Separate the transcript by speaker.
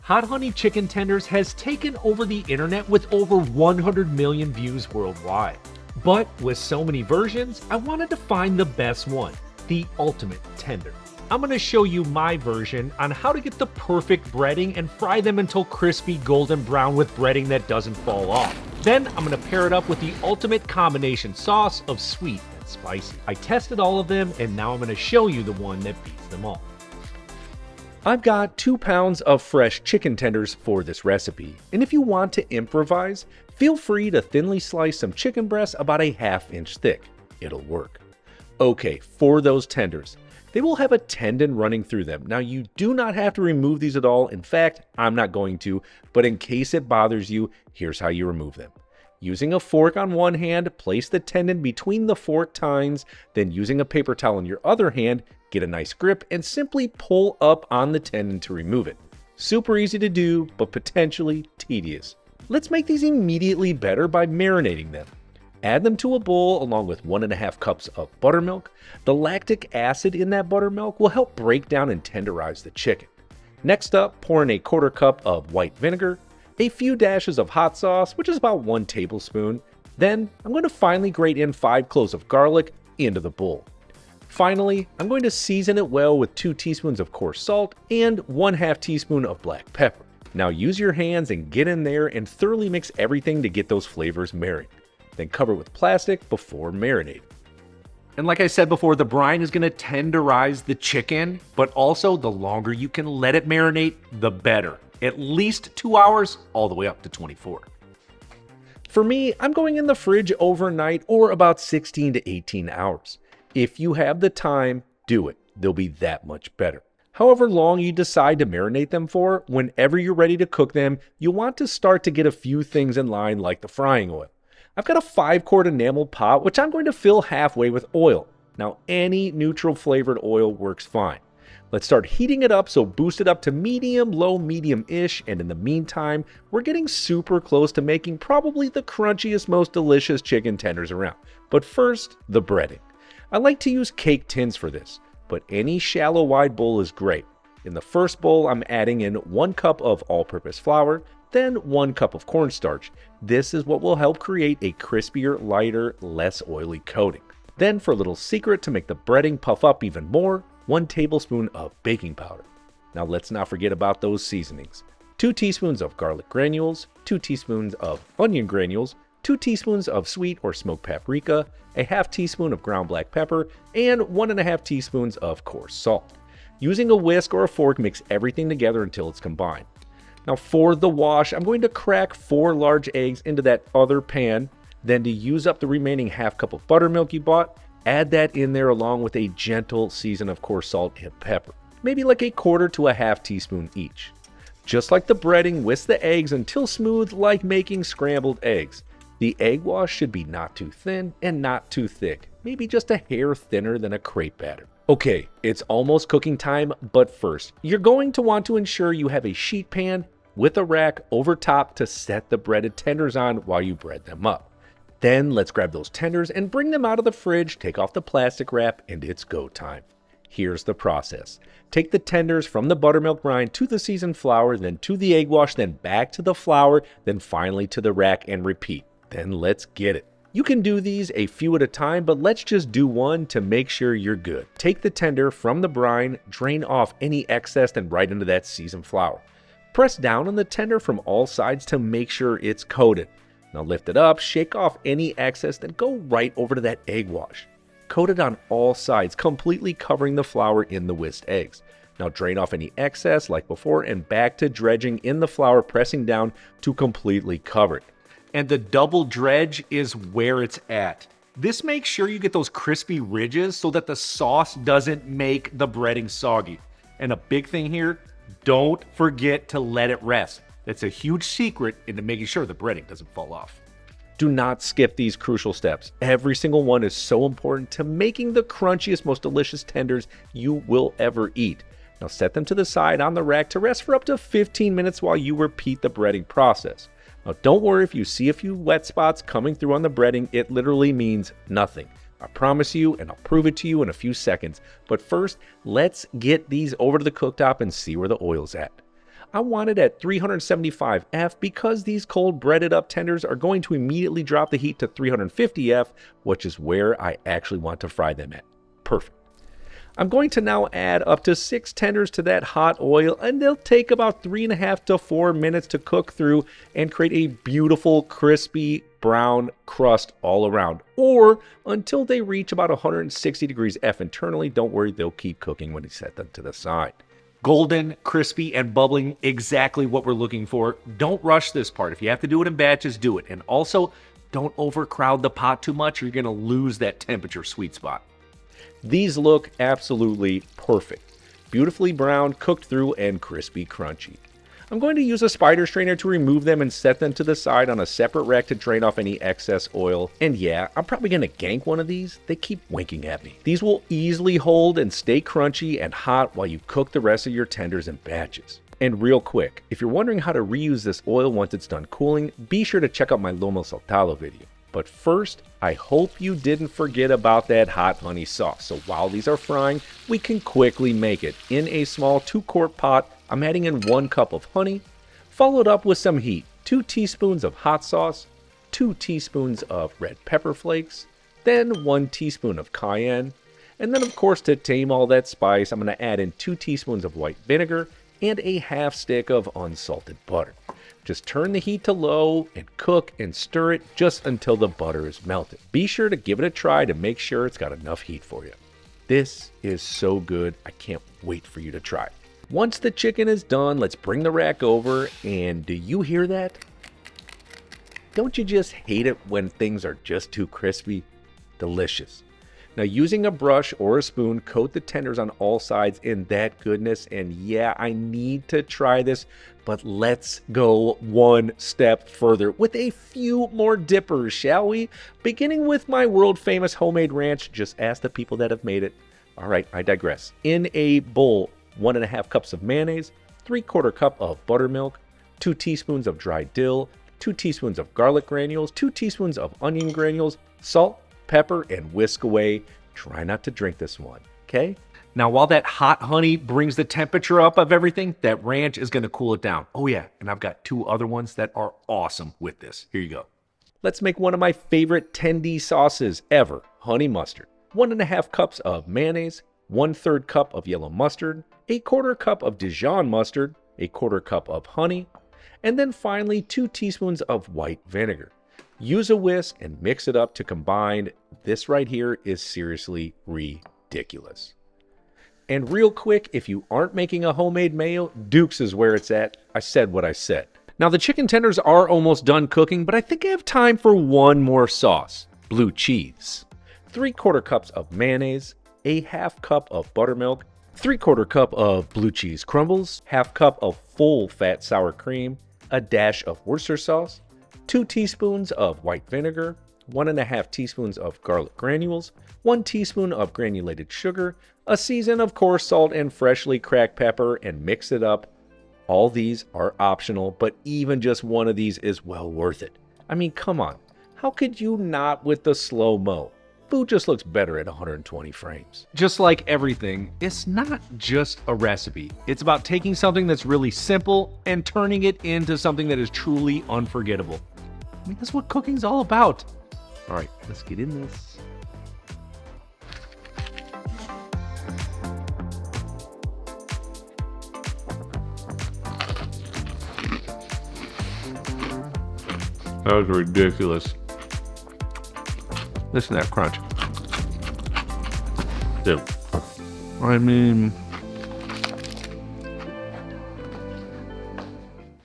Speaker 1: Hot honey chicken tenders has taken over the internet with over 100 million views worldwide. But with so many versions, I wanted to find the best one, the ultimate tender. I'm going to show you my version on how to get the perfect breading and fry them until crispy golden brown with breading that doesn't fall off. Then I'm going to pair it up with the ultimate combination sauce of sweet and spicy. I tested all of them and now I'm going to show you the one that beats them all. I've got 2 pounds of fresh chicken tenders for this recipe, and if you want to improvise, feel free to thinly slice some chicken breasts about a 1/2 inch thick. It'll work. Okay, for those tenders, they will have a tendon running through them. Now you do not have to remove these at all. In fact, I'm not going to, but in case it bothers you, here's how you remove them. Using a fork on one hand, place the tendon between the fork tines, then using a paper towel in your other hand, get a nice grip and simply pull up on the tendon to remove it. Super easy to do, but potentially tedious. Let's make these immediately better by marinating them. Add them to a bowl along with 1.5 cups of buttermilk. The lactic acid in that buttermilk will help break down and tenderize the chicken. Next up, pour in a 1/4 cup of white vinegar, a few dashes of hot sauce, which is about 1 tablespoon. Then I'm going to finely grate in 5 cloves of garlic into the bowl. Finally, I'm going to season it well with 2 teaspoons of coarse salt and 1/2 teaspoon of black pepper. Now use your hands and get in there and thoroughly mix everything to get those flavors marinated. Then cover with plastic before marinating. And like I said before, the brine is going to tenderize the chicken, but also the longer you can let it marinate, the better. At least 2 hours, all the way up to 24. For me, I'm going in the fridge overnight or about 16 to 18 hours. If you have the time, do it. They'll be that much better. However long you decide to marinate them for, whenever you're ready to cook them, you'll want to start to get a few things in line like the frying oil. I've got a 5-quart enamel pot, which I'm going to fill halfway with oil. Now, any neutral flavored oil works fine. Let's start heating it up, so boost it up to medium, low, medium-ish, and in the meantime, we're getting super close to making probably the crunchiest, most delicious chicken tenders around. But first, the breading. I like to use cake tins for this, but any shallow wide bowl is great. In the first bowl, I'm adding in 1 cup of all-purpose flour, then 1 cup of cornstarch. This is what will help create a crispier, lighter, less oily coating. Then for a little secret to make the breading puff up even more, 1 tablespoon of baking powder. Now let's not forget about those seasonings. 2 teaspoons of garlic granules, 2 teaspoons of onion granules, 2 teaspoons of sweet or smoked paprika, a 1/2 teaspoon of ground black pepper, and 1.5 teaspoons of coarse salt. Using a whisk or a fork, mix everything together until it's combined. Now for the wash, I'm going to crack 4 large eggs into that other pan. Then to use up the remaining 1/2 cup of buttermilk you bought, add that in there along with a gentle season of coarse salt and pepper. Maybe like a 1/4 to a 1/2 teaspoon each. Just like the breading, whisk the eggs until smooth, like making scrambled eggs. The egg wash should be not too thin and not too thick, maybe just a hair thinner than a crepe batter. Okay, it's almost cooking time, but first, you're going to want to ensure you have a sheet pan with a rack over top to set the breaded tenders on while you bread them up. Then let's grab those tenders and bring them out of the fridge, take off the plastic wrap, and it's go time. Here's the process. Take the tenders from the buttermilk brine to the seasoned flour, then to the egg wash, then back to the flour, then finally to the rack and repeat. Then let's get it. You can do these a few at a time, but let's just do one to make sure you're good. Take the tender from the brine, drain off any excess, then right into that seasoned flour. Press down on the tender from all sides to make sure it's coated. Now lift it up, shake off any excess, then go right over to that egg wash. Coat it on all sides, completely covering the flour in the whisked eggs. Now drain off any excess like before and back to dredging in the flour, pressing down to completely cover it. And the double dredge is where it's at. This makes sure you get those crispy ridges so that the sauce doesn't make the breading soggy. And a big thing here, don't forget to let it rest. That's a huge secret into making sure the breading doesn't fall off. Do not skip these crucial steps. Every single one is so important to making the crunchiest, most delicious tenders you will ever eat. Now set them to the side on the rack to rest for up to 15 minutes while you repeat the breading process. Now don't worry if you see a few wet spots coming through on the breading, it literally means nothing. I promise you, and I'll prove it to you in a few seconds. But first, let's get these over to the cooktop and see where the oil's at. I want it at 375F because these cold breaded up tenders are going to immediately drop the heat to 350F, which is where I actually want to fry them at. Perfect. I'm going to now add up to 6 tenders to that hot oil, and they'll take about 3.5 to 4 minutes to cook through and create a beautiful crispy brown crust all around, or until they reach about 160 degrees F internally. Don't worry, they'll keep cooking when you set them to the side. Golden, crispy, and bubbling, exactly what we're looking for. Don't rush this part. If you have to do it in batches, do it. And also, don't overcrowd the pot too much, or you're going to lose that temperature sweet spot. These look absolutely perfect. Beautifully brown, cooked through, and crispy crunchy. I'm going to use a spider strainer to remove them and set them to the side on a separate rack to drain off any excess oil. And yeah, I'm probably going to gank one of these. They keep winking at me. These will easily hold and stay crunchy and hot while you cook the rest of your tenders in batches. And real quick, if you're wondering how to reuse this oil once it's done cooling, be sure to check out my lomo saltado video. But first, I hope you didn't forget about that hot honey sauce. So while these are frying, we can quickly make it. In a small 2-quart pot, I'm adding in 1 cup of honey, followed up with some heat, 2 teaspoons of hot sauce, 2 teaspoons of red pepper flakes, then 1 teaspoon of cayenne, and then of course to tame all that spice, I'm going to add in 2 teaspoons of white vinegar and a half stick of unsalted butter. Just turn the heat to low and cook and stir it just until the butter is melted. Be sure to give it a try to make sure it's got enough heat for you. This is so good, I can't wait for you to try it. Once the chicken is done, let's bring the rack over, and do you hear that? Don't you just hate it when things are just too crispy? Delicious. Now, using a brush or a spoon, coat the tenders on all sides in that goodness. And yeah, I need to try this, but let's go one step further with a few more dippers, shall we? Beginning with my world famous homemade ranch. Just ask the people that have made it. All right, I digress. In a bowl, 1.5 cups of mayonnaise, 3/4 cup of buttermilk, 2 teaspoons of dried dill, 2 teaspoons of garlic granules, 2 teaspoons of onion granules, salt, pepper, and whisk away. Try not to drink this one, okay? Now, while that hot honey brings the temperature up of everything, that ranch is going to cool it down. Oh yeah, and I've got 2 other ones that are awesome with this. Here you go. Let's make one of my favorite tendy sauces ever, honey mustard. 1.5 cups of mayonnaise, 1/3 cup of yellow mustard, 1/4 cup of Dijon mustard, 1/4 cup of honey, and then finally 2 teaspoons of white vinegar. Use a whisk and mix it up to combine. This right here is seriously ridiculous. And real quick, if you aren't making a homemade mayo, Duke's is where it's at. I said what I said. Now the chicken tenders are almost done cooking, but I think I have time for one more sauce. Blue cheese. 3/4 cups of mayonnaise, 1/2 cup of buttermilk, 3/4 cup of blue cheese crumbles, 1/2 cup of full fat sour cream, a dash of Worcester sauce, 2 teaspoons of white vinegar, 1.5 teaspoons of garlic granules, 1 teaspoon of granulated sugar, a season of coarse salt and freshly cracked pepper, and mix it up. All these are optional, but even just one of these is well worth it. I mean, come on. How could you not with the slow-mo? Food just looks better at 120 frames. Just like everything, it's not just a recipe. It's about taking something that's really simple and turning it into something that is truly unforgettable. I mean, that's what cooking's all about. All right, let's get in this. That was ridiculous. Listen to that crunch. Dude, I mean,